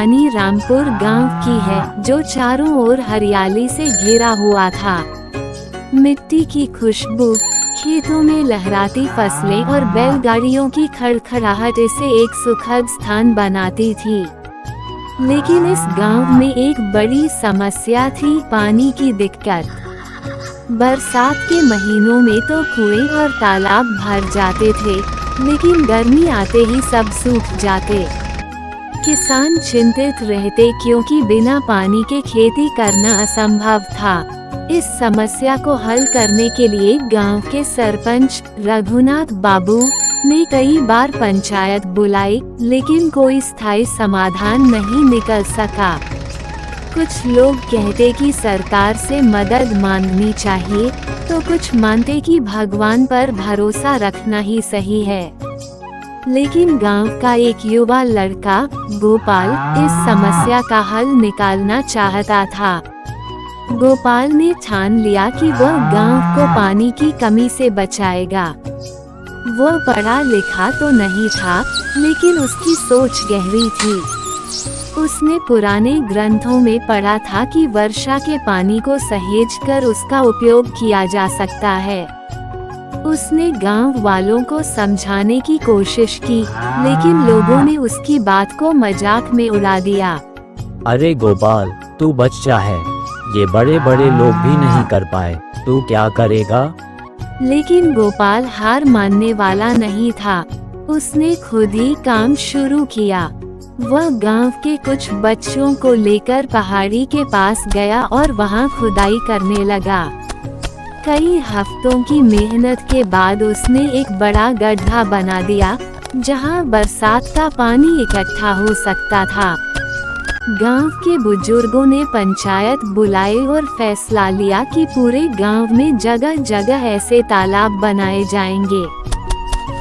कहानी रामपुर गांव की है, जो चारों ओर हरियाली से घिरा हुआ था। मिट्टी की खुशबू, खेतों में लहराती फसलें और बैलगाड़ियों की खड़खड़ाहट इसे एक सुखद स्थान बनाती थी। लेकिन इस गांव में एक बड़ी समस्या थी, पानी की दिक्कत। बरसात के महीनों में तो कुएं और तालाब भर जाते थे, लेकिन गर्मी आते ही सब सूख जाते। किसान चिंतित रहते क्योंकि बिना पानी के खेती करना असंभव था। इस समस्या को हल करने के लिए गांव के सरपंच रघुनाथ बाबू ने कई बार पंचायत बुलाई, लेकिन कोई स्थायी समाधान नहीं निकल सका। कुछ लोग कहते कि सरकार से मदद मांगनी चाहिए, तो कुछ मानते कि भगवान पर भरोसा रखना ही सही है। लेकिन गांव का एक युवा लड़का गोपाल इस समस्या का हल निकालना चाहता था। गोपाल ने ठान लिया कि वह गांव को पानी की कमी से बचाएगा। वह पढ़ा लिखा तो नहीं था, लेकिन उसकी सोच गहरी थी। उसने पुराने ग्रंथों में पढ़ा था कि वर्षा के पानी को सहेजकर उसका उपयोग किया जा सकता है। उसने गांव वालों को समझाने की कोशिश की, लेकिन लोगों ने उसकी बात को मजाक में उड़ा दिया। अरे गोपाल, तू बच्चा है, ये बड़े बड़े लोग भी नहीं कर पाए, तू क्या करेगा? लेकिन गोपाल हार मानने वाला नहीं था। उसने खुद ही काम शुरू किया। वह गांव के कुछ बच्चों को लेकर पहाड़ी के पास गया और वहां खुदाई करने लगा। कई हफ्तों की मेहनत के बाद उसने एक बड़ा गड्ढा बना दिया, जहां बरसात का पानी इकट्ठा हो सकता था। गांव के बुजुर्गों ने पंचायत बुलाई और फैसला लिया कि पूरे गांव में जगह जगह ऐसे तालाब बनाए जाएंगे।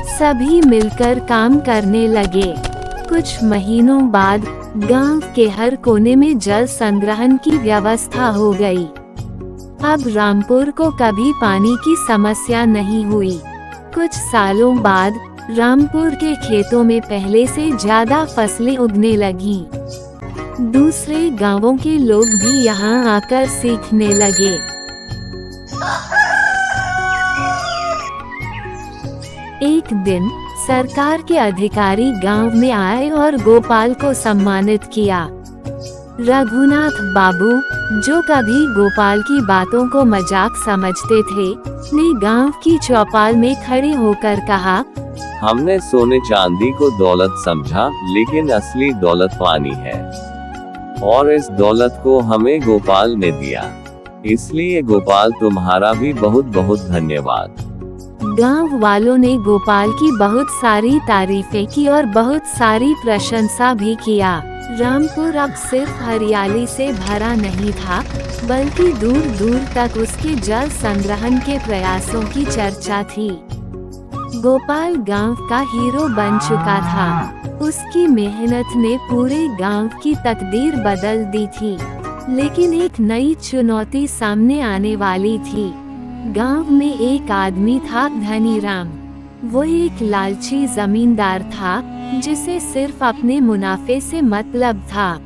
सभी मिलकर काम करने लगे। कुछ महीनों बाद गांव के हर कोने में जल संग्रहण की व्यवस्था हो गई। अब रामपुर को कभी पानी की समस्या नहीं हुई। कुछ सालों बाद रामपुर के खेतों में पहले से ज्यादा फसलें उगने लगीं। दूसरे गांवों के लोग भी यहां आकर सीखने लगे। एक दिन सरकार के अधिकारी गांव में आए और गोपाल को सम्मानित किया। रघुनाथ बाबू, जो कभी गोपाल की बातों को मजाक समझते थे, ने गांव की चौपाल में खड़े होकर कहा, हमने सोने चांदी को दौलत समझा, लेकिन असली दौलत पानी है, और इस दौलत को हमें गोपाल ने दिया। इसलिए गोपाल, तुम्हारा भी बहुत बहुत धन्यवाद। गांव वालों ने गोपाल की बहुत सारी तारीफें की और बहुत सारी प्रशंसा भी किया। रामपुर अब सिर्फ हरियाली से भरा नहीं था, बल्कि दूर दूर तक उसके जल संग्रहण के प्रयासों की चर्चा थी। गोपाल गांव का हीरो बन चुका था। उसकी मेहनत ने पूरे गांव की तकदीर बदल दी थी। लेकिन एक नई चुनौती सामने आने वाली थी। गांव में एक आदमी था, धनीराम। वो एक लालची जमींदार था, जिसे सिर्फ अपने मुनाफे से मतलब था।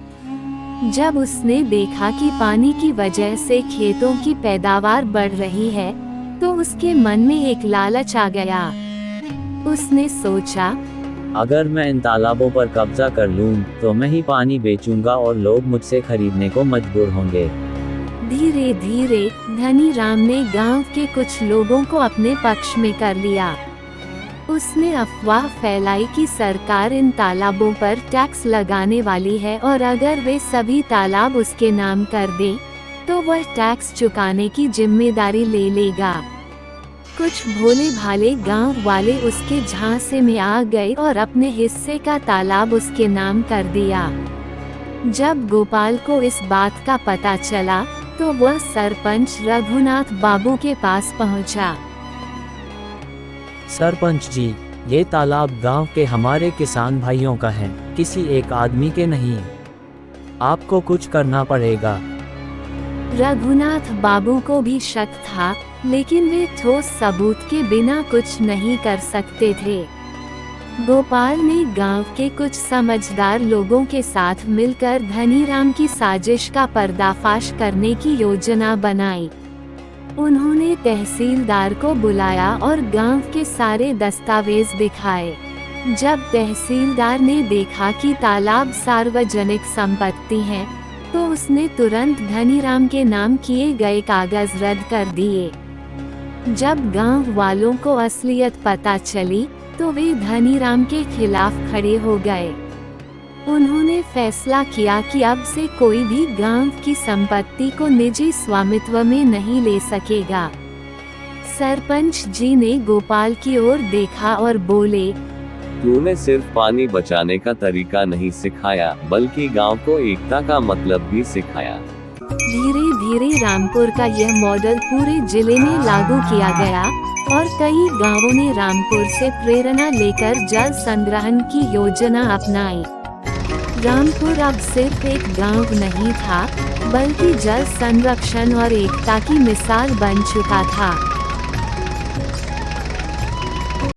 जब उसने देखा कि पानी की वजह से खेतों की पैदावार बढ़ रही है, तो उसके मन में एक लालच आ गया। उसने सोचा, अगर मैं इन तालाबों पर कब्जा कर लूं, तो मैं ही पानी बेचूंगा और लोग मुझसे खरीदने को मजबूर होंगे। धीरे धीरे धनीराम ने गांव के कुछ लोगों को अपने पक्ष में कर लिया। उसने अफवाह फैलाई कि सरकार इन तालाबों पर टैक्स लगाने वाली है, और अगर वे सभी तालाब उसके नाम कर दे, तो वह टैक्स चुकाने की जिम्मेदारी ले लेगा। कुछ भोले भाले गांव वाले उसके झांसे में आ गए और अपने हिस्से का तालाब उसके नाम कर दिया। जब गोपाल को इस बात का पता चला, तो वह सरपंच रघुनाथ बाबू के पास पहुंचा। सरपंच जी, ये तालाब गांव के हमारे किसान भाइयों का है, किसी एक आदमी के नहीं। आपको कुछ करना पड़ेगा। रघुनाथ बाबू को भी शक था, लेकिन वे ठोस सबूत के बिना कुछ नहीं कर सकते थे। गोपाल ने गांव के कुछ समझदार लोगों के साथ मिलकर धनीराम की साजिश का पर्दाफाश करने की योजना बनाई। उन्होंने तहसीलदार को बुलाया और गांव के सारे दस्तावेज दिखाए। जब तहसीलदार ने देखा कि तालाब सार्वजनिक संपत्ति है, तो उसने तुरंत धनीराम के नाम किए गए कागज रद्द कर दिए। जब गांव वालों को असलियत पता चली, तो वे धनीराम के खिलाफ खड़े हो गए। उन्होंने फैसला किया कि अब से कोई भी गांव की संपत्ति को निजी स्वामित्व में नहीं ले सकेगा। सरपंच जी ने गोपाल की ओर देखा और बोले, तूने सिर्फ पानी बचाने का तरीका नहीं सिखाया, बल्कि गांव को एकता का मतलब भी सिखाया। धीरे धीरे रामपुर का यह मॉडल पूरे जिले में लागू किया गया और कई गांवों ने रामपुर से प्रेरणा लेकर जल संग्रहण की योजना अपनाई। रामपुर अब सिर्फ एक गांव नहीं था, बल्कि जल संरक्षण और एकता की मिसाल बन चुका था।